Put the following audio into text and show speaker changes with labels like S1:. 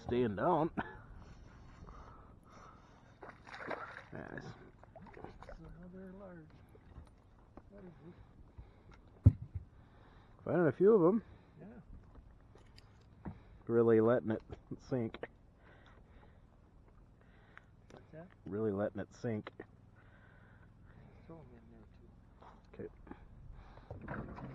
S1: staying down. Nice.
S2: Another large. What is this?
S1: Finding a few of them.
S2: Yeah.
S1: Really letting it sink.
S2: What's that?
S1: Really letting it sink.
S2: Throw them in there too.
S1: Okay.